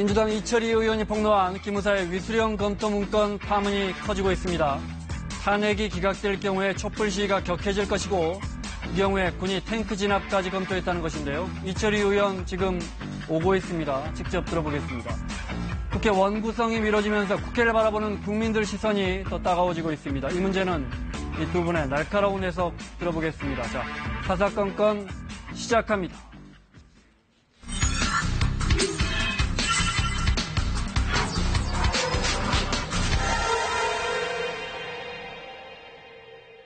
민주당 이철희 의원이 폭로한 기무사의 위수령 검토 문건 파문이 커지고 있습니다. 탄핵이 기각될 경우에 촛불 시위가 격해질 것이고 이 경우에 군이 탱크 진압까지 검토했다는 것인데요. 이철희 의원 지금 오고 있습니다. 직접 들어보겠습니다. 국회 원구성이 미뤄지면서 국회를 바라보는 국민들 시선이 더 따가워지고 있습니다. 이 문제는 이 두 분의 날카로운 해석 들어보겠습니다. 자, 사사건건 시작합니다.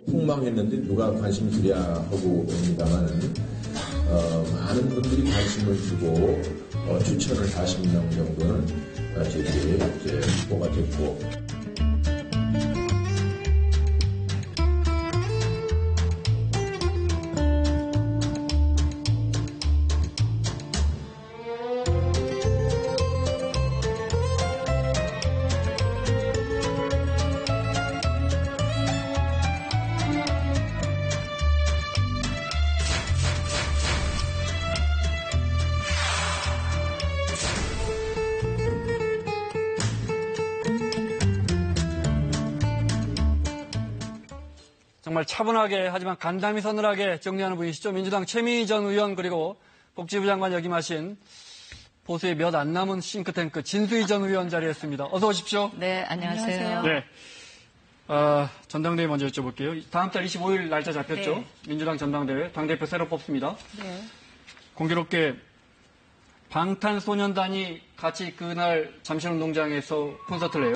폭망했는데 누가 관심 주랴 하고 옵니다만 많은 분들이 관심을 주고 추천을 40명 정도는 이제 후보가 됐고. 정말 차분하게 하지만 간담이 서늘하게 정리하는 분이시죠. 민주당 최민희 전 의원 그리고 복지부 장관 역임하신 보수의 몇 안 남은 싱크탱크 진수희 전 의원 자리했습니다. 어서 오십시오. 네, 안녕하세요. 네, 전당대회 먼저 여쭤볼게요. 다음 달 25일 날짜 잡혔죠. 네. 민주당 전당대회 당대표 새로 뽑습니다. 네. 공교롭게 방탄소년단이 같이 그날 잠실운동장에서 콘서트를 해요.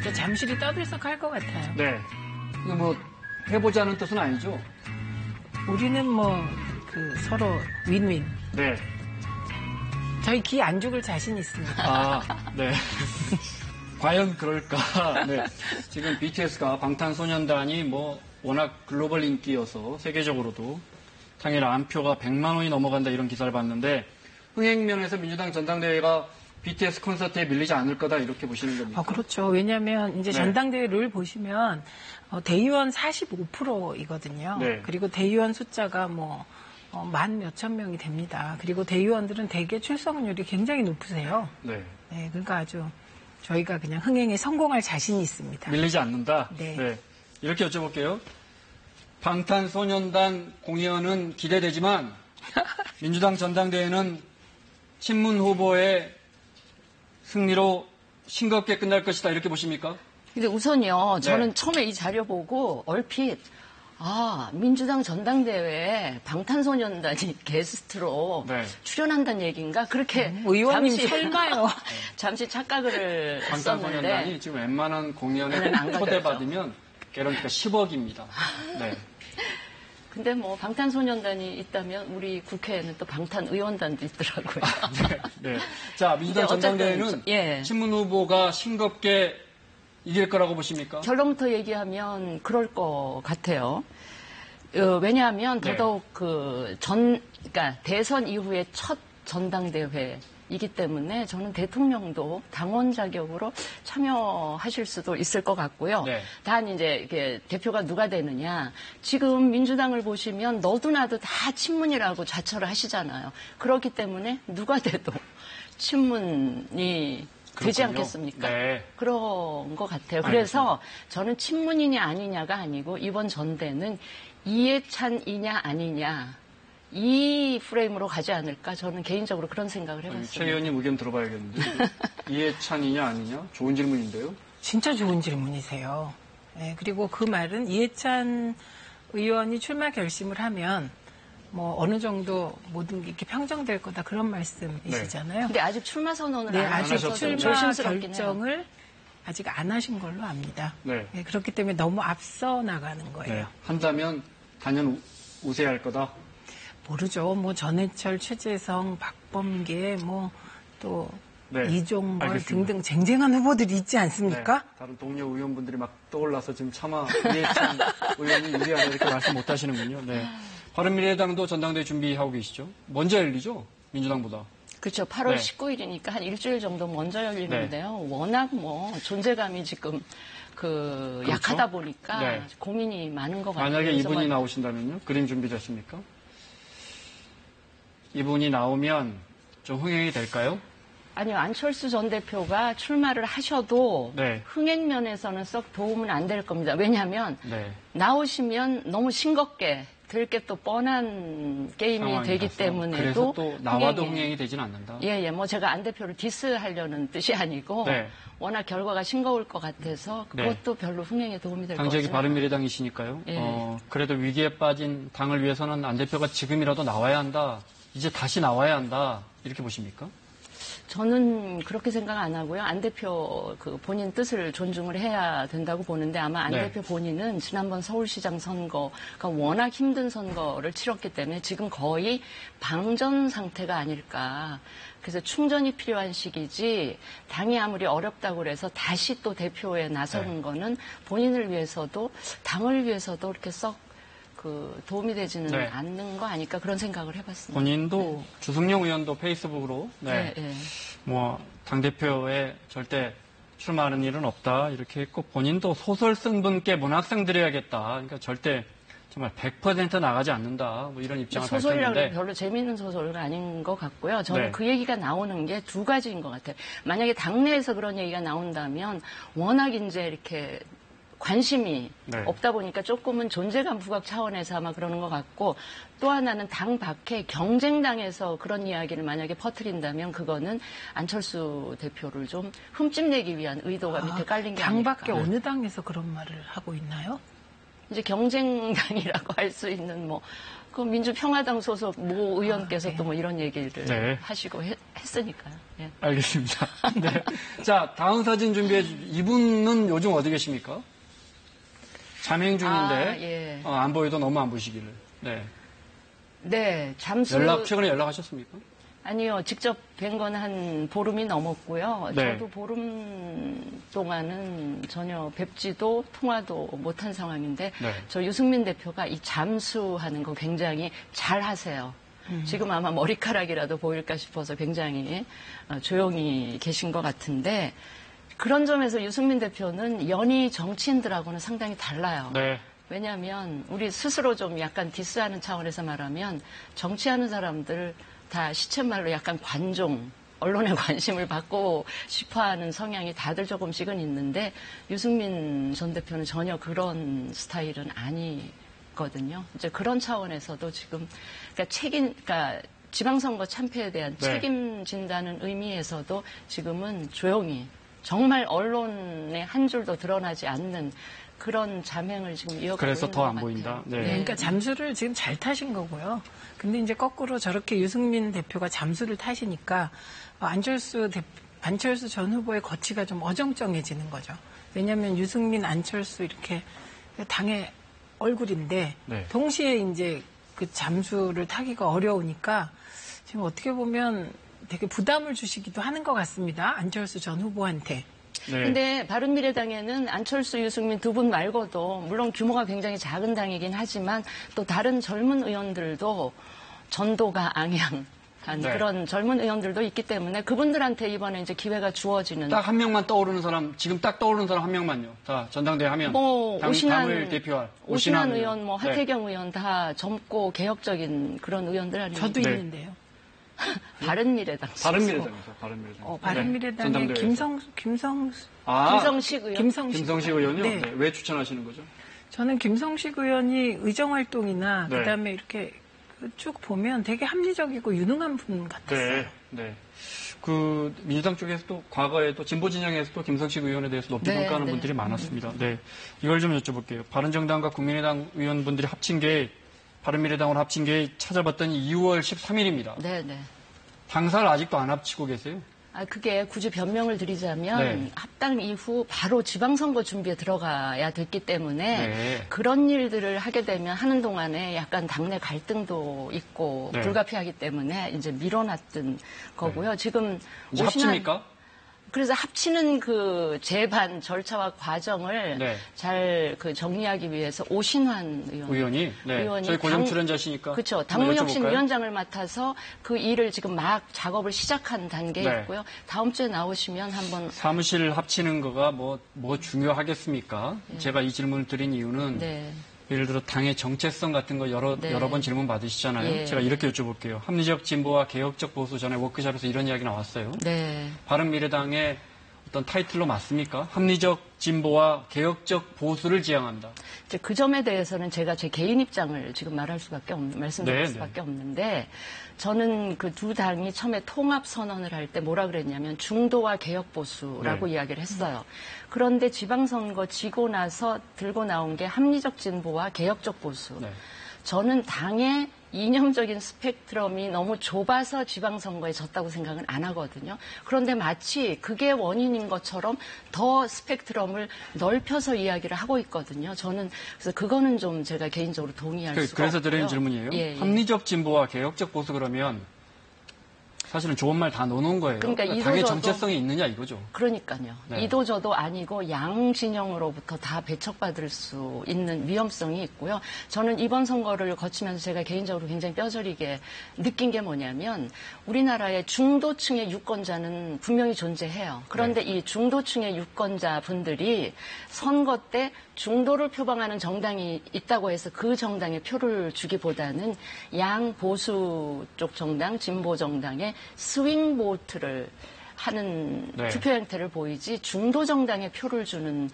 저 잠실이 떠들썩할 것 같아요. 네. 근데 뭐 해보자는 뜻은 아니죠. 우리는 서로 윈윈. 네. 저희 기 안 죽을 자신 있습니다. 아, 네. 과연 그럴까? 네. 지금 BTS가 방탄소년단이 워낙 글로벌 인기여서 세계적으로도 당일 안표가 100만 원이 넘어간다 이런 기사를 봤는데 흥행면에서 민주당 전당대회가 BTS 콘서트에 밀리지 않을 거다 이렇게 보시는 겁니까? 그렇죠. 왜냐하면 이제 네. 전당대회 룰 보시면 대의원 45%이거든요. 네. 그리고 대의원 숫자가 만 몇천 명이 됩니다. 그리고 대의원들은 대개 출석률이 굉장히 높으세요. 네. 네, 그러니까 아주 저희가 그냥 흥행에 성공할 자신이 있습니다. 밀리지 않는다? 네. 이렇게 여쭤볼게요. 방탄소년단 공연은 기대되지만 민주당 전당대회는 친문 후보의 승리로 싱겁게 끝날 것이다 이렇게 보십니까? 근데 우선요, 저는 네. 처음에 이 자료 보고 얼핏 민주당 전당대회에 방탄소년단이 게스트로 네. 출연한다는 얘기인가? 그렇게 의원님 설마요. 잠시 착각을 방탄소년단이 했었는데 지금 웬만한 공연에 안 초대받으면 개런티가 10억입니다. 네. 근데 방탄소년단이 있다면 우리 국회에는 또 방탄의원단도 있더라고요. 네. 자, 민주당 근데 전당대회는 어쨌든, 예. 친문 후보가 싱겁게 이길 거라고 보십니까? 결론부터 얘기하면 그럴 것 같아요. 왜냐하면 네. 더더욱 그러니까 대선 이후에 첫 전당대회이기 때문에 저는 대통령도 당원 자격으로 참여하실 수도 있을 것 같고요. 네. 단 이제 이게 대표가 누가 되느냐. 지금 민주당을 보시면 너도나도 다 친문이라고 자처를 하시잖아요. 그렇기 때문에 누가 돼도 친문이 되지 그렇군요. 않겠습니까? 네. 그런 것 같아요. 알겠습니다. 그래서 저는 친문이냐 아니냐가 아니고 이번 전대는 이해찬이냐 아니냐 이 프레임으로 가지 않을까 저는 개인적으로 그런 생각을 해봤습니다. 최 의원님 의견 들어봐야겠는데 이해찬이냐 아니냐? 좋은 질문인데요. 진짜 좋은 질문이세요. 네, 그리고 그 말은 이해찬 의원이 출마 결심을 하면 어느 정도 모든 게 이렇게 평정될 거다 그런 말씀이시잖아요. 근데 아직 출마 선언을 네, 안 아직 하셔서 출마 조심스럽긴 해요. 결정을 아직 안 하신 걸로 압니다. 네. 네, 그렇기 때문에 너무 앞서 나가는 거예요. 네. 한다면 단연 우세할 거다. 모르죠. 전해철, 최재성, 박범계, 또 네. 이종걸 알겠습니다. 등등 쟁쟁한 후보들이 있지 않습니까? 네. 다른 동료 의원분들이 막 떠올라서 지금 차마 이해찬 의원이 유리하다 이렇게 말씀 못 하시는군요. 네. 바른미래당도 전당대회 준비하고 계시죠? 먼저 열리죠? 민주당보다. 그렇죠. 8월 네. 19일이니까 한 일주일 정도 먼저 열리는데요. 워낙 존재감이 지금 그렇죠? 약하다 보니까 네. 고민이 많은 것 같아요. 만약에 그래서 이분이 나오신다면요? 그림 준비됐습니까? 이분이 나오면 좀 흥행이 될까요? 아니요, 안철수 전 대표가 출마를 하셔도 네. 흥행 면에서는 썩 도움은 안 될 겁니다. 왜냐하면 네. 나오시면 너무 싱겁게 될 게 또 뻔한 게임이 되기 상황이라서. 때문에도 그래서 또 나와도 흥행이 되지는 않는다. 예, 뭐 제가 안 대표를 디스하려는 뜻이 아니고 네. 워낙 결과가 싱거울 것 같아서 그것도 네. 별로 흥행에 도움이 될 것 당적이 같아요. 바른미래당이시니까요. 예. 그래도 위기에 빠진 당을 위해서는 안 대표가 지금이라도 나와야 한다. 이제 다시 나와야 한다. 이렇게 보십니까? 저는 그렇게 생각 안 하고요. 안 대표 그 본인 뜻을 존중을 해야 된다고 보는데 아마 안 네. 대표 본인은 지난번 서울시장 선거가 워낙 힘든 선거를 치렀기 때문에 지금 거의 방전 상태가 아닐까. 그래서 충전이 필요한 시기지 당이 아무리 어렵다고 그래서 다시 또 대표에 나서는 네. 거는 본인을 위해서도 당을 위해서도 이렇게 썩 그 도움이 되지는 네. 않는 거 아닐까 그런 생각을 해봤습니다. 본인도 주승용 의원도 페이스북으로 네. 뭐 당대표에 절대 출마하는 일은 없다 이렇게 했고 본인도 소설 쓴 분께 문학상 드려야겠다. 그러니까 절대 정말 100% 나가지 않는다. 뭐 이런 입장을 소설이라고 밝혔는데 별로 재미있는 소설은 아닌 것 같고요. 저는 네. 그 얘기가 나오는 게 두 가지인 것 같아요. 만약에 당내에서 그런 얘기가 나온다면 워낙 이제 이렇게 관심이 네. 없다 보니까 조금은 존재감 부각 차원에서 아마 그러는 것 같고 또 하나는 당 밖에 경쟁당에서 그런 이야기를 만약에 퍼뜨린다면 그거는 안철수 대표를 좀 흠집내기 위한 의도가 밑에 깔린 게 당 밖에 아닐까. 어느 당에서 그런 말을 하고 있나요? 이제 경쟁당이라고 할 수 있는 그 민주평화당 소속 모 의원께서 네. 또 뭐 이런 얘기를 네. 하시고 했으니까요. 예. 알겠습니다. 네. 자, 다음 사진 준비해 이분은 요즘 어디 계십니까? 잠행 중인데 아, 예. 안 보여도 너무 안 보시기를. 네. 네, 잠수. 최근에 연락하셨습니까? 아니요, 직접 뵌 건 한 보름이 넘었고요. 네. 저도 보름 동안은 전혀 뵙지도 통화도 못한 상황인데, 네. 저 유승민 대표가 이 잠수하는 거 굉장히 잘 하세요. 지금 아마 머리카락이라도 보일까 싶어서 굉장히 조용히 계신 것 같은데, 그런 점에서 유승민 대표는 연희 정치인들하고는 상당히 달라요. 네. 왜냐하면 우리 스스로 좀 약간 디스하는 차원에서 말하면 정치하는 사람들 다 시쳇말로 약간 관종, 언론의 관심을 받고 싶어하는 성향이 다들 조금씩은 있는데 유승민 전 대표는 전혀 그런 스타일은 아니거든요. 이제 그런 차원에서도 지금 그러니까 지방선거 참패에 대한 네. 책임진다는 의미에서도 지금은 조용히 정말 언론에 한 줄도 드러나지 않는 그런 잠행을 지금 이어가고 그래서 있는 더 것 안 같아요. 보인다. 네. 그러니까 잠수를 지금 잘 타신 거고요. 근데 이제 거꾸로 저렇게 유승민 대표가 잠수를 타시니까 안철수 전 후보의 거취가 좀 어정쩡해지는 거죠. 왜냐하면 유승민, 안철수 이렇게 당의 얼굴인데 네. 동시에 이제 그 잠수를 타기가 어려우니까 지금 어떻게 보면 되게 부담을 주시기도 하는 것 같습니다. 안철수 전 후보한테. 네. 근데 바른미래당에는 안철수, 유승민 두 분 말고도 물론 규모가 굉장히 작은 당이긴 하지만 또 다른 젊은 의원들도 전도가 앙양한 네. 그런 젊은 의원들도 있기 때문에 그분들한테 이번에 이제 기회가 주어지는 딱 한 명만 떠오르는 사람, 지금 딱 떠오르는 사람 한 명만요. 다 전당대회 하면. 뭐 당을 대표할 오신환 의원, 뭐 네. 하태경 의원 다 젊고 개혁적인 그런 의원들 아니에요. 저도 네. 있는데요. 바른미래당. 바른미래당에서. 바른미래당. 바른미래당의 전당대회에서. 김성식 의원. 김성식 의원요? 네. 네. 왜 추천하시는 거죠? 저는 김성식 의원이 의정활동이나 네. 그다음에 이렇게 쭉 보면 되게 합리적이고 유능한 분 같았어요. 네. 그 민주당 쪽에서도 과거에도 진보 진영에서도 김성식 의원에 대해서 높이 네, 평가하는 네. 분들이 많았습니다. 네. 이걸 좀 여쭤볼게요. 바른정당과 국민의당 의원분들이 합친 게 바른미래당으로 합친 게 찾아봤더니 2월 13일입니다. 네. 당사를 아직도 안 합치고 계세요? 그게 굳이 변명을 드리자면 네. 합당 이후 바로 지방선거 준비에 들어가야 됐기 때문에 네. 그런 일들을 하게 되면 하는 동안에 약간 당내 갈등도 있고 네. 불가피하기 때문에 이제 밀어놨던 거고요. 지금 이제 합칩니까? 그래서 합치는 그 재반 절차와 과정을 네. 잘 그 정리하기 위해서 오신환 의원이? 네. 의원이 저희 고정 출연자시니까. 그렇죠. 한번 당문혁신위원장을 맡아서 그 일을 지금 막 작업을 시작한 단계에 네. 있고요. 다음 주에 나오시면 한번 사무실 합치는 거가 뭐 중요하겠습니까? 제가 이 질문을 드린 이유는 네. 예를 들어 당의 정체성 같은 거 여러 번 질문 받으시잖아요. 예. 제가 이렇게 여쭤볼게요. 합리적 진보와 개혁적 보수, 전에 워크숍에서 이런 이야기 나왔어요. 네. 바른미래당의 어떤 타이틀로 맞습니까? 합리적 진보와 개혁적 보수를 지향한다. 이제 그 점에 대해서는 제가 제 개인 입장을 지금 말씀드릴 네, 수밖에 없는데, 저는 그 두 당이 처음에 통합 선언을 할 때 뭐라 그랬냐면 중도와 개혁 보수라고 네. 이야기를 했어요. 그런데 지방선거 지고 나서 들고 나온 게 합리적 진보와 개혁적 보수. 네. 저는 당의 이념적인 스펙트럼이 너무 좁아서 지방선거에 졌다고 생각은 안 하거든요. 그런데 마치 그게 원인인 것처럼 더 스펙트럼을 넓혀서 이야기를 하고 있거든요. 저는 그래서 그거는 좀 제가 개인적으로 동의할 수가 그래서 없고요. 드리는 질문이에요. 예, 예. 합리적 진보와 개혁적 보수 그러면 사실은 좋은 말 다 넣어놓은 거예요. 그러니까 당의 이도저도- 정체성이 있느냐 이거죠. 그러니까요. 네. 이도저도 아니고 양 진영으로부터 다 배척받을 수 있는 위험성이 있고요. 저는 이번 선거를 거치면서 제가 개인적으로 굉장히 뼈저리게 느낀 게 뭐냐면 우리나라의 중도층의 유권자는 분명히 존재해요. 그런데 이 중도층의 유권자 분들이 선거 때 중도를 표방하는 정당이 있다고 해서 그 정당에 표를 주기보다는 양 보수 쪽 정당, 진보 정당에 스윙 보트를 하는 네. 투표 행태를 보이지 중도 정당에 표를 주는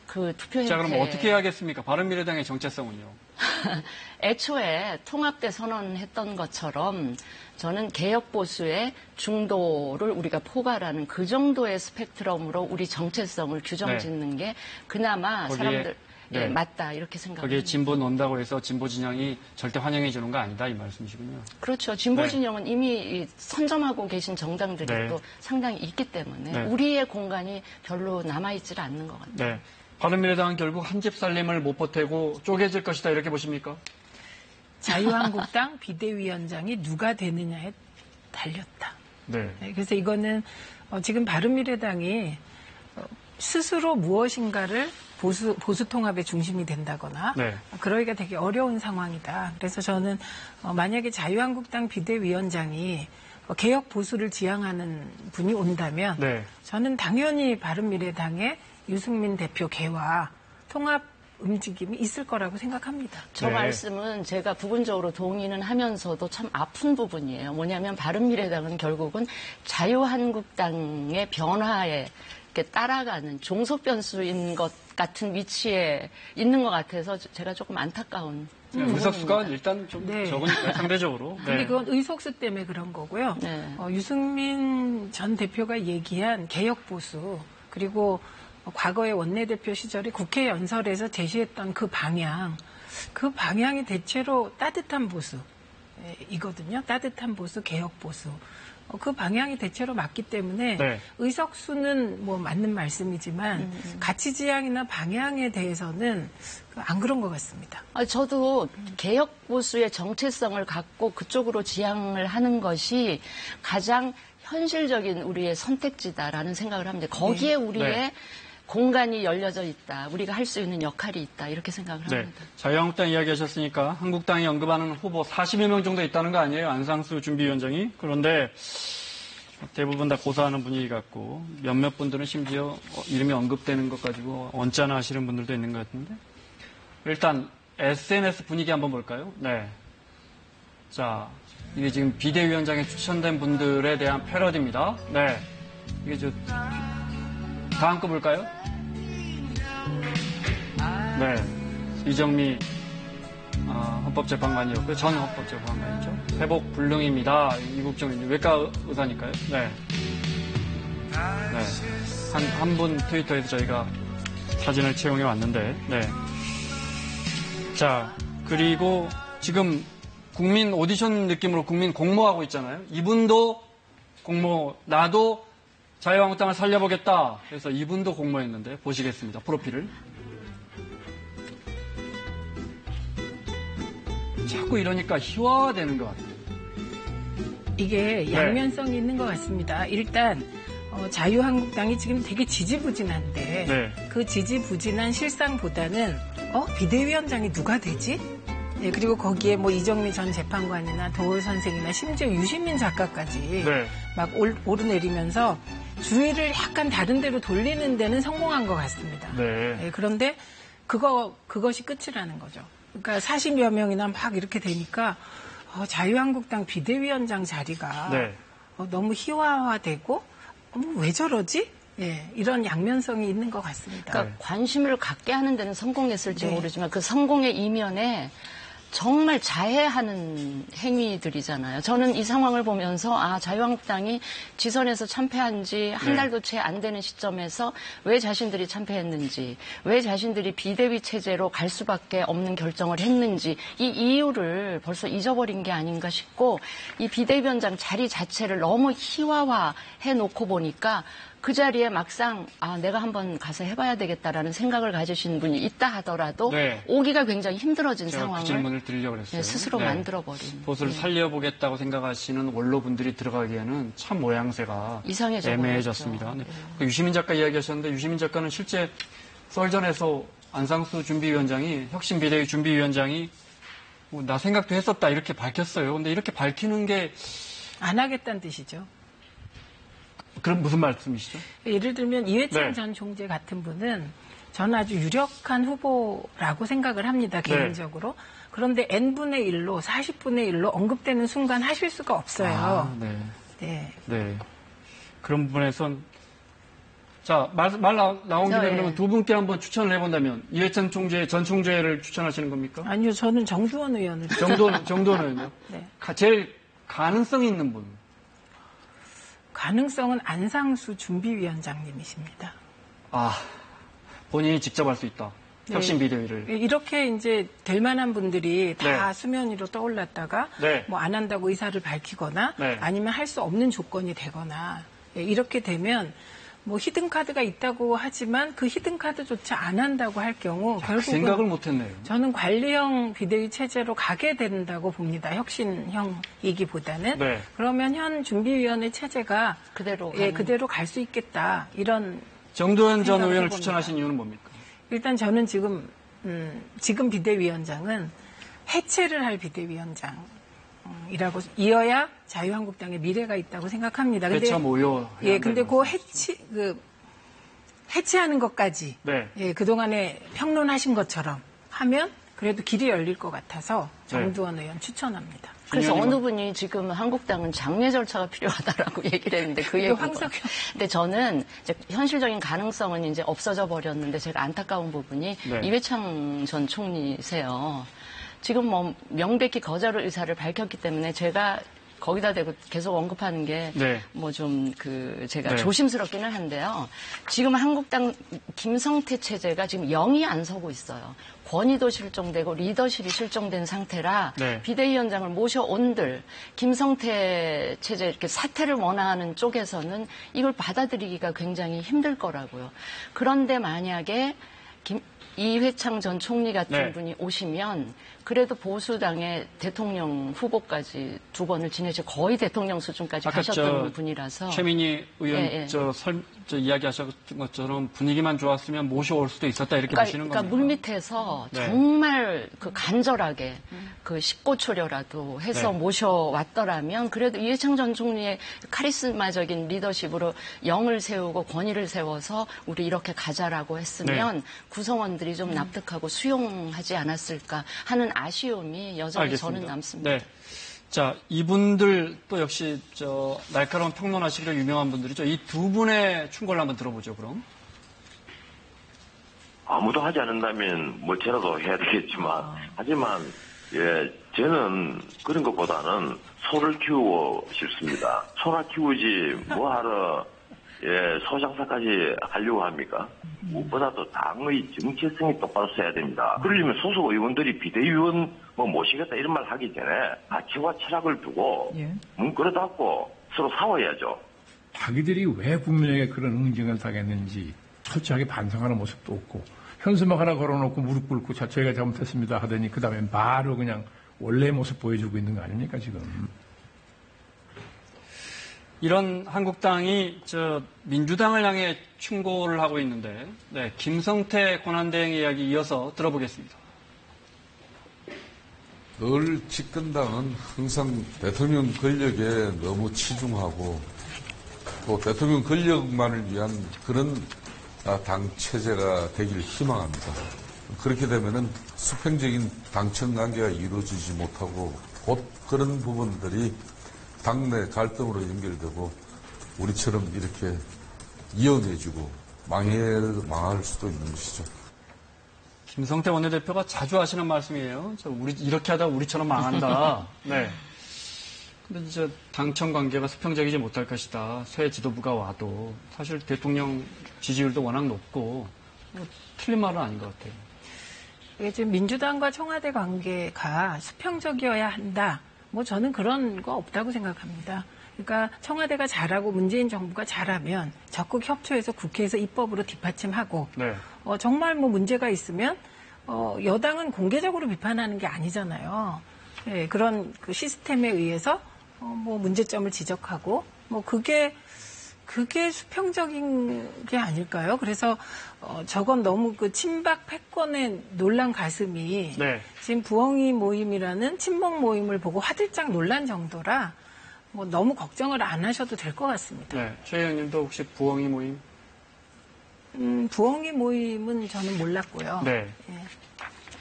그 투표 행태. 자, 그럼 어떻게 해야겠습니까? 바른미래당의 정체성은요? 애초에 통합 때 선언했던 것처럼 저는 개혁 보수의 중도를 우리가 포괄하는 그 정도의 스펙트럼으로 우리 정체성을 규정짓는 게 그나마 거기에- 사람들 네. 맞다 이렇게 생각합니다. 거기에 진보 논다고 해서 진보 진영이 절대 환영해 주는 거 아니다 이 말씀이시군요. 그렇죠. 진보 네. 진영은 이미 선점하고 계신 정당들이 네. 또 상당히 있기 때문에 네. 우리의 공간이 별로 남아있질 않는 것 같아요. 네. 바른미래당은 결국 한 집 살림을 못 보태고 쪼개질 것이다 이렇게 보십니까? 자유한국당 비대위원장이 누가 되느냐에 달렸다. 네. 네, 그래서 이거는 지금 바른미래당이 스스로 무엇인가를 보수 통합의 중심이 된다거나 네. 그러기가 되게 어려운 상황이다. 그래서 저는 만약에 자유한국당 비대위원장이 개혁 보수를 지향하는 분이 온다면 네. 저는 당연히 바른미래당의 유승민 대표 개와 통합 움직임이 있을 거라고 생각합니다. 저 네. 말씀은 제가 부분적으로 동의는 하면서도 참 아픈 부분이에요. 뭐냐면 바른미래당은 결국은 자유한국당의 변화에 이렇게 따라가는 종속 변수인 것 같은 위치에 있는 것 같아서 제가 조금 안타까운 의석수가 일단 좀 네. 적으니까 상대적으로. 근데 네. 그건 의석수 때문에 그런 거고요. 네. 유승민 전 대표가 얘기한 개혁 보수 그리고 과거의 원내대표 시절에 국회 연설에서 제시했던 그 방향이 대체로 따뜻한 보수이거든요. 따뜻한 보수, 개혁 보수. 그 방향이 대체로 맞기 때문에 네. 의석수는 뭐 맞는 말씀이지만 가치 지향이나 방향에 대해서는 안 그런 것 같습니다. 저도 개혁 보수의 정체성을 갖고 그쪽으로 지향을 하는 것이 가장 현실적인 우리의 선택지다라는 생각을 합니다. 거기에 우리의 네. 공간이 열려져 있다. 우리가 할 수 있는 역할이 있다. 이렇게 생각을 네. 합니다. 자유한국당 이야기하셨으니까 한국당이 언급하는 후보 41명 정도 있다는 거 아니에요? 안상수 준비위원장이. 그런데 대부분 다 고사하는 분위기 같고 몇몇 분들은 심지어 이름이 언급되는 것 가지고 언짢아 하시는 분들도 있는 것 같은데. 일단 SNS 분위기 한번 볼까요? 네. 자, 이게 지금 비대위원장에 추천된 분들에 대한 패러디입니다. 네. 이게 다음 거 볼까요? 네. 이정미 헌법재판관이었고요. 전 헌법재판관이죠. 회복 불능입니다. 이국정 외과 의사니까요. 네. 네. 한 분 트위터에서 저희가 사진을 채용해 왔는데, 네. 자, 그리고 지금 국민 오디션 느낌으로 국민 공모하고 있잖아요. 이분도 나도 자유한국당을 살려보겠다. 그래서 이분도 공모했는데 보시겠습니다. 프로필을. 자꾸 이러니까 희화화되는 것 같아요. 이게 양면성이 있는 것 같습니다. 일단 자유한국당이 지금 되게 지지부진한데 네. 그 지지부진한 실상보다는 비대위원장이 누가 되지? 네, 그리고 거기에 뭐 이정미 전 재판관이나 도올 선생이나 심지어 유시민 작가까지 네. 막 오르내리면서 주의를 약간 다른 데로 돌리는 데는 성공한 것 같습니다. 네. 네, 그런데 그것이 끝이라는 거죠. 그러니까 40여 명이나 막 이렇게 되니까 자유한국당 비대위원장 자리가 네. 너무 희화화되고 왜 저러지? 예, 이런 양면성이 있는 것 같습니다. 그러니까 관심을 갖게 하는 데는 성공했을지 네. 모르지만 그 성공의 이면에 정말 자해하는 행위들이잖아요. 저는 이 상황을 보면서 자유한국당이 지선에서 참패한 지 한 네. 달도 채 안 되는 시점에서 왜 자신들이 참패했는지, 왜 자신들이 비대위 체제로 갈 수밖에 없는 결정을 했는지 이 이유를 벌써 잊어버린 게 아닌가 싶고 이 비대위원장 자리 자체를 너무 희화화해 놓고 보니까 그 자리에 막상 내가 한번 가서 해봐야 되겠다라는 생각을 가지신 분이 있다 하더라도 네. 오기가 굉장히 힘들어진 제가 상황을 그 질문을 드리려고 그랬어요. 스스로 네. 만들어버린. 보수를 살려보겠다고 생각하시는 원로분들이 들어가기에는 참 모양새가 이상해져 애매해졌습니다. 네. 그 유시민 작가 이야기하셨는데 유시민 작가는 실제 썰전에서 안상수 준비위원장이 혁신 비대위 준비위원장이 나 생각도 했었다 이렇게 밝혔어요. 근데 이렇게 밝히는 게 안 하겠다는 뜻이죠. 그럼 무슨 말씀이시죠? 예를 들면 이회창 네. 전 총재 같은 분은 저는 아주 유력한 후보라고 생각을 합니다. 개인적으로. 그런데 N분의 1로 40분의 1로 언급되는 순간 하실 수가 없어요. 네. 네. 네. 그런 부분에선 자, 말 나온 김에 네. 그러면 두 분께 한번 추천을 해본다면 이회창 전 총재를 추천하시는 겁니까? 아니요, 저는 정두원 의원을. 정도는요? 네. 제일 가능성이 있는 분. 가능성은 안상수 준비위원장님이십니다. 본인이 직접 할 수 있다. 혁신 비대위를. 이렇게 이제 될 만한 분들이 다 네. 수면 위로 떠올랐다가 네. 뭐 안 한다고 의사를 밝히거나 네. 아니면 할 수 없는 조건이 되거나 이렇게 되면 뭐 히든카드가 있다고 하지만 그 히든카드조차 안 한다고 할 경우 그 결국은 생각을 못했네요. 저는 관리형 비대위 체제로 가게 된다고 봅니다. 혁신형이기보다는. 네. 그러면 현 준비위원회 체제가 그대로 그대로 갈 수 있겠다. 이런 정도현 전 생각을 의원을 해봅니다. 추천하신 이유는 뭡니까? 일단 저는 지금 비대위원장은 해체를 할 비대위원장이라고 이어야 자유한국당의 미래가 있다고 생각합니다. 근데 배참 오요. 근데 해체하는 것까지 네. 그동안에 평론하신 것처럼 하면 그래도 길이 열릴 것 같아서 네. 정두원 의원 추천합니다. 그래서 중요한 어느 분이 지금 한국당은 장례 절차가 필요하다라고 얘기를 했는데 그 얘기. 근데 저는 이제 현실적인 가능성은 이제 없어져 버렸는데 제가 안타까운 부분이 네. 이회창 전 총리세요. 지금 뭐 명백히 거절 의사를 밝혔기 때문에 제가 거기다 대고 계속 언급하는 게 네. 뭐 좀 제가 네. 조심스럽기는 한데요. 지금 한국당 김성태 체제가 지금 영이 안 서고 있어요. 권위도 실종되고 리더십이 실종된 상태라 네. 비대위원장을 모셔온들 김성태 체제 이렇게 사퇴를 원하는 쪽에서는 이걸 받아들이기가 굉장히 힘들 거라고요. 그런데 만약에 이회창 전 총리 같은 네. 분이 오시면 그래도 보수당의 대통령 후보까지 두 번을 지내셔 거의 대통령 수준까지 아까 가셨던 분이라서 최민희 의원 예. 이야기하셨던 것처럼 분위기만 좋았으면 모셔올 수도 있었다 이렇게 보시는 겁니다. 그러니까 물밑에서 네. 정말 간절하게 식고초려라도 해서 네. 모셔왔더라면 그래도 이회창 전 총리의 카리스마적인 리더십으로 영을 세우고 권위를 세워서 우리 이렇게 가자라고 했으면 구성원들이 좀 납득하고 수용하지 않았을까 하는 아쉬움이 여전히 알겠습니다. 저는 남습니다. 네. 자, 이분들 또 역시 날카로운 평론하시기로 유명한 분들이죠. 이 두 분의 충고를 한번 들어보죠, 그럼. 아무도 하지 않는다면 뭐 저라도 해야 되겠지만 하지만 저는 그런 것보다는 소를 키우고 싶습니다. 소나 키우지 뭐하러 소장사까지 하려고 합니까? 무엇보다도 당의 정체성이 똑바로 써야 됩니다. 그러려면 소속 의원들이 비대위원 모시겠다 이런 말 하기 전에 가치와 철학을 두고 문 끌어닫고 서로 싸워야죠. 자기들이 왜 국민에게 그런 응징을 당했는지 철저하게 반성하는 모습도 없고 현수막 하나 걸어놓고 무릎 꿇고 저희가 잘못했습니다 하더니 그 다음에 바로 그냥 원래 모습 보여주고 있는 거 아닙니까 지금. 이런 한국당이 민주당을 향해 충고를 하고 있는데, 네, 김성태 권한대행 이야기 이어서 들어보겠습니다. 늘 집권당은 항상 대통령 권력에 너무 치중하고 또 대통령 권력만을 위한 그런 당 체제가 되기를 희망합니다. 그렇게 되면은 수평적인 당청 관계가 이루어지지 못하고 곧 그런 부분들이 당내 갈등으로 연결되고 우리처럼 이렇게 이어내지고 망할 수도 있는 것이죠. 김성태 원내대표가 자주 하시는 말씀이에요. 우리 이렇게 하다가 우리처럼 망한다. 네. 근데 이제 당청 관계가 수평적이지 못할 것이다. 새 지도부가 와도 사실 대통령 지지율도 워낙 높고 틀린 말은 아닌 것 같아요. 이게 지금 민주당과 청와대 관계가 수평적이어야 한다. 뭐 저는 그런 거 없다고 생각합니다. 그러니까 청와대가 잘하고 문재인 정부가 잘하면 적극 협조해서 국회에서 입법으로 뒷받침하고 네. 정말 뭐 문제가 있으면 여당은 공개적으로 비판하는 게 아니잖아요. 네, 그런 그 시스템에 의해서 뭐 문제점을 지적하고 뭐 그게 수평적인 게 아닐까요? 그래서 저건 너무 그 친박 패권의 놀란 가슴이 네. 지금 부엉이 모임이라는 친목 모임을 보고 화들짝 놀란 정도라 뭐 너무 걱정을 안 하셔도 될 것 같습니다. 네. 최 의원님도 혹시 부엉이 모임? 부엉이 모임은 저는 몰랐고요. 네. 예.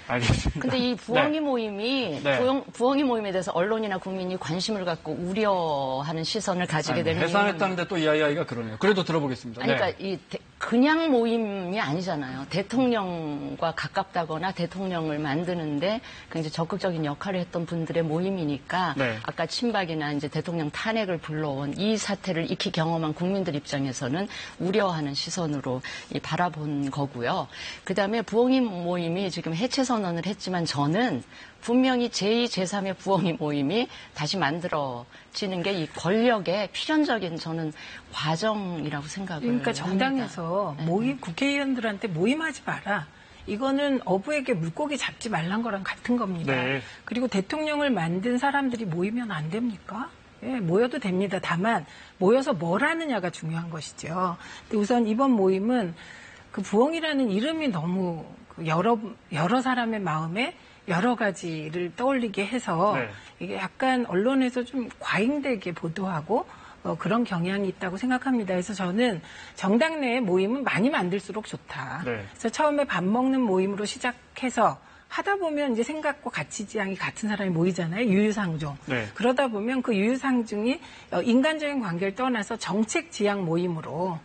알겠습니다. 근데 이 부엉이 네. 모임이 네. 부엉이 모임에 대해서 언론이나 국민이 관심을 갖고 우려하는 시선을 가지게 되는 해산했다는데 또 이야기가 그러네요. 그래도 들어보겠습니다. 아니, 네. 그러니까 그냥 모임이 아니잖아요. 대통령과 가깝다거나 대통령을 만드는데 굉장히 적극적인 역할을 했던 분들의 모임이니까 네. 아까 친박이나 이제 대통령 탄핵을 불러온 이 사태를 익히 경험한 국민들 입장에서는 우려하는 시선으로 바라본 거고요. 그다음에 부엉이 모임이 지금 해체 선언을 했지만 저는 분명히 제2, 제3의 부엉이 모임이 다시 만들어지는 게 이 권력의 필연적인 저는 과정이라고 생각을 그러니까 합니다. 정당에서 모임 국회의원들한테 모임하지 마라. 이거는 어부에게 물고기 잡지 말란 거랑 같은 겁니다. 네. 그리고 대통령을 만든 사람들이 모이면 안 됩니까? 예, 모여도 됩니다. 다만 모여서 뭘 하느냐가 중요한 것이죠. 근데 우선 이번 모임은 그 부엉이라는 이름이 너무 여러 사람의 마음에 여러 가지를 떠올리게 해서 네. 이게 약간 언론에서 좀 과잉되게 보도하고 그런 경향이 있다고 생각합니다. 그래서 저는 정당 내의 모임은 많이 만들수록 좋다. 네. 그래서 처음에 밥 먹는 모임으로 시작해서 하다 보면 이제 생각과 가치 지향이 같은 사람이 모이잖아요. 유유상종. 네. 그러다 보면 그 유유상종이 인간적인 관계를 떠나서 정책 지향 모임으로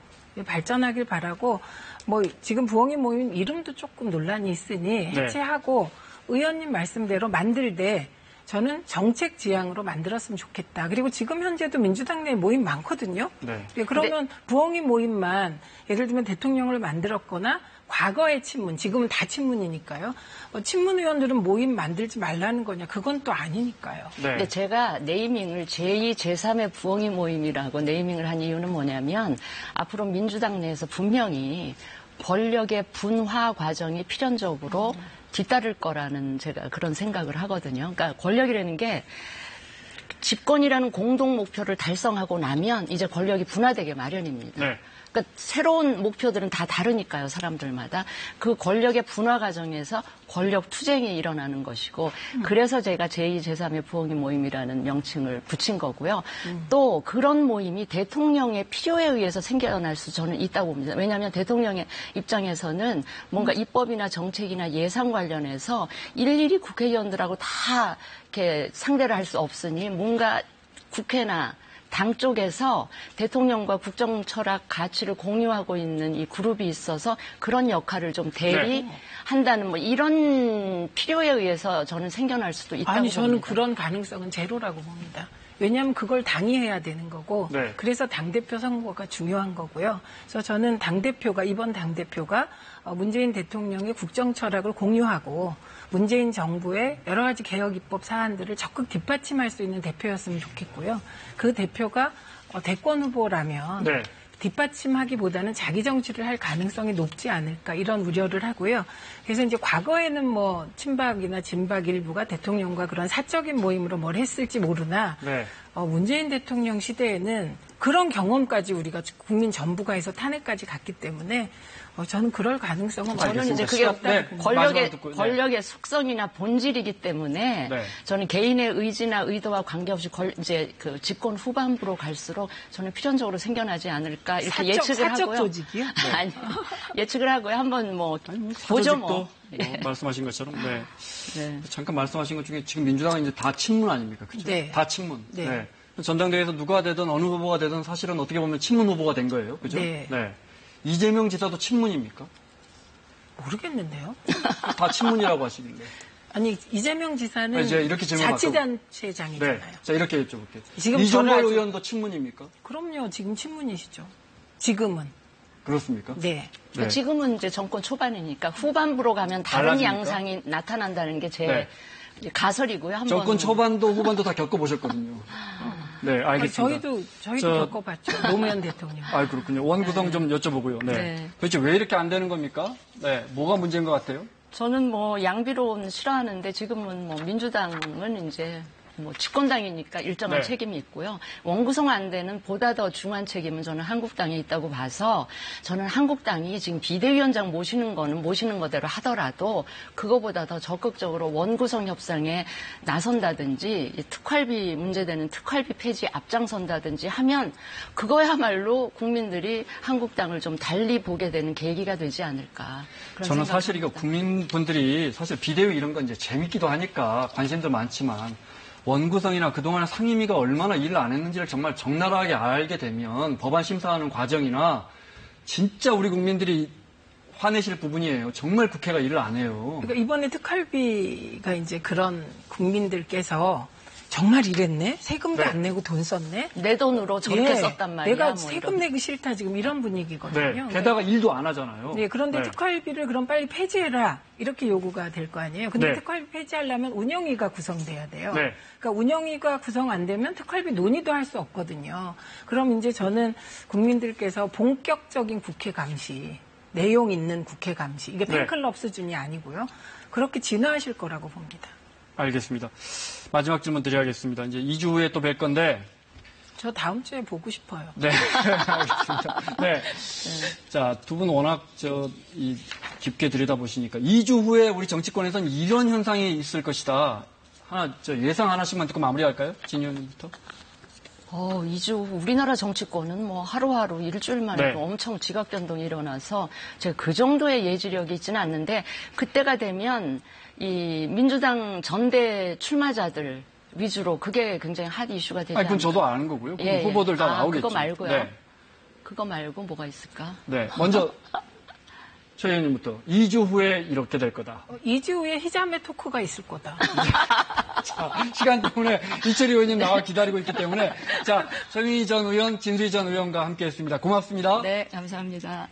발전하길 바라고 뭐 지금 부엉이 모임 이름도 조금 논란이 있으니 해체하고 의원님 말씀대로 만들되 저는 정책 지향으로 만들었으면 좋겠다. 그리고 지금 현재도 민주당 내 모임 많거든요. 네. 그러면 부엉이 모임만 예를 들면 대통령을 만들었거나 과거의 친문, 지금은 다 친문이니까요. 친문 의원들은 모임 만들지 말라는 거냐. 그건 또 아니니까요. 네. 근데 제가 네이밍을 제2, 제3의 부엉이 모임이라고 네이밍을 한 이유는 뭐냐면 앞으로 민주당 내에서 분명히 권력의 분화 과정이 필연적으로 뒤따를 거라는 제가 그런 생각을 하거든요. 그러니까 권력이라는 게 집권이라는 공동 목표를 달성하고 나면 이제 권력이 분화되게 마련입니다. 네. 그러니까 새로운 목표들은 다 다르니까요, 사람들마다. 그 권력의 분화 과정에서 권력 투쟁이 일어나는 것이고, 그래서 제가 제2, 제3의 부엉이 모임이라는 명칭을 붙인 거고요. 또 그런 모임이 대통령의 필요에 의해서 생겨날 수 저는 있다고 봅니다. 왜냐하면 대통령의 입장에서는 뭔가 입법이나 정책이나 예산 관련해서 일일이 국회의원들하고 다 이렇게 상대를 할 수 없으니 뭔가 국회나 당 쪽에서 대통령과 국정 철학 가치를 공유하고 있는 이 그룹이 있어서 그런 역할을 좀 대리한다는 뭐 이런 필요에 의해서 저는 생겨날 수도 있다고 봅니다. 아니 저는 그런 가능성은 제로라고 봅니다. 왜냐하면 그걸 당이 해야 되는 거고 네. 그래서 당대표 선거가 중요한 거고요. 그래서 저는 이번 당대표가 문재인 대통령의 국정 철학을 공유하고 문재인 정부의 여러 가지 개혁 입법 사안들을 적극 뒷받침할 수 있는 대표였으면 좋겠고요. 그 대표가 대권 후보라면 네. 뒷받침하기보다는 자기 정치를 할 가능성이 높지 않을까 이런 우려를 하고요. 그래서 이제 과거에는 뭐 친박이나 진박 일부가 대통령과 그런 사적인 모임으로 뭘 했을지 모르나 네. 문재인 대통령 시대에는 그런 경험까지 우리가 국민 전부가 해서 탄핵까지 갔기 때문에 저는 그럴 가능성은 저는 이제 그게 권력의 속성이나 본질이기 때문에 네. 저는 개인의 의지나 의도와 관계없이 이제 그 집권 후반부로 갈수록 저는 필연적으로 생겨나지 않을까 이렇게 예측을 사적 하고요. 조직이요? 아니 예측을 하고요. 한번 보죠 사조직도 뭐. 말씀하신 것처럼. 네. 네. 잠깐 말씀하신 것 중에 지금 민주당은 이제 다 친문 아닙니까? 그죠? 네. 다 친문. 네. 전당대회에서 누가 되든 어느 후보가 되든 사실은 어떻게 보면 친문 후보가 된 거예요. 그죠? 네. 이재명 지사도 친문입니까? 모르겠는데요. 다 친문이라고 하시길래. 아니 이재명 지사는 이제 이렇게 질문 자치단체장이잖아요. 네. 자, 이렇게 여쭤볼게요. 지금 이종걸 저는 의원도 친문입니까? 그럼요. 지금 친문이시죠. 지금은. 그렇습니까? 네. 네. 지금은 이제 정권 초반이니까 후반부로 가면 다른 달라집니까? 양상이 나타난다는 게 제 네. 가설이고요. 한번 정권 초반도 후반도 다 겪어보셨거든요. 네, 알겠습니다. 저희도 겪어봤죠. 노무현 대통령. 아, 그렇군요. 원구성 좀 여쭤보고요. 네. 네. 도대체 왜 이렇게 안 되는 겁니까? 네. 뭐가 문제인 것 같아요? 저는 뭐 양비론 싫어하는데 지금은 뭐 민주당은 이제 뭐 집권당이니까 일정한 네. 책임이 있고요. 원구성 안 되는 보다 더 중한 책임은 저는 한국당에 있다고 봐서 저는 한국당이 지금 비대위원장 모시는 거대로 하더라도 그거보다 더 적극적으로 원구성 협상에 나선다든지 특활비 문제되는 특활비 폐지 앞장선다든지 하면 그거야말로 국민들이 한국당을 좀 달리 보게 되는 계기가 되지 않을까. 그런 저는 사실 생각합니다. 이거 국민분들이 사실 비대위 이런 건 이제 재밌기도 하니까 관심도 많지만 원구성이나 그동안 상임위가 얼마나 일을 안 했는지를 정말 적나라하게 알게 되면 법안 심사하는 과정이나 진짜 우리 국민들이 화내실 부분이에요. 정말 국회가 일을 안 해요. 그러니까 이번에 특활비가 이제 그런 국민들께서 정말 이랬네? 세금도 네. 안 내고 돈 썼네? 내 돈으로 저렇게 예, 썼단 말이야. 내가 뭐 세금 이런. 내기 싫다 지금 이런 분위기거든요. 네. 게다가 일도 안 하잖아요. 네, 그런데 네. 특활비를 그럼 빨리 폐지해라 이렇게 요구가 될 거 아니에요. 근데 네. 특활비 폐지하려면 운영위가 구성돼야 돼요. 네. 그러니까 운영위가 구성 안 되면 특활비 논의도 할 수 없거든요. 그럼 이제 저는 국민들께서 본격적인 국회 감시, 내용 있는 국회 감시, 이게 네. 팬클럽 수준이 아니고요. 그렇게 진화하실 거라고 봅니다. 알겠습니다. 마지막 질문 드려야겠습니다. 이제 2주 후에 또 뵐 건데. 저 다음 주에 보고 싶어요. 네, 알겠습니다. 네. 자, 두 분 워낙 깊게 들여다보시니까 2주 후에 우리 정치권에선 이런 현상이 있을 것이다. 예상 하나씩만 듣고 마무리할까요? 진 의원님부터. 2주 우리나라 정치권은 뭐 하루하루 일주일 만에 네. 엄청 지각 변동이 일어나서 제가 그 정도의 예지력이 있지는 않는데 그때가 되면 이 민주당 전대 출마자들 위주로 그게 굉장히 핫 이슈가 되지 않을까. 그건 저도 아는 거고요. 후보들 다 나오겠죠. 그거 말고요. 네. 그거 말고 뭐가 있을까? 네. 먼저 최 의원님부터 2주 후에 이렇게 될 거다. 2주 후에 희자매 토크가 있을 거다. 자, 시간 때문에 이철희 의원님 나와 기다리고 있기 때문에 자, 정의희 전 의원, 진수희 전 의원과 함께했습니다. 고맙습니다. 네, 감사합니다.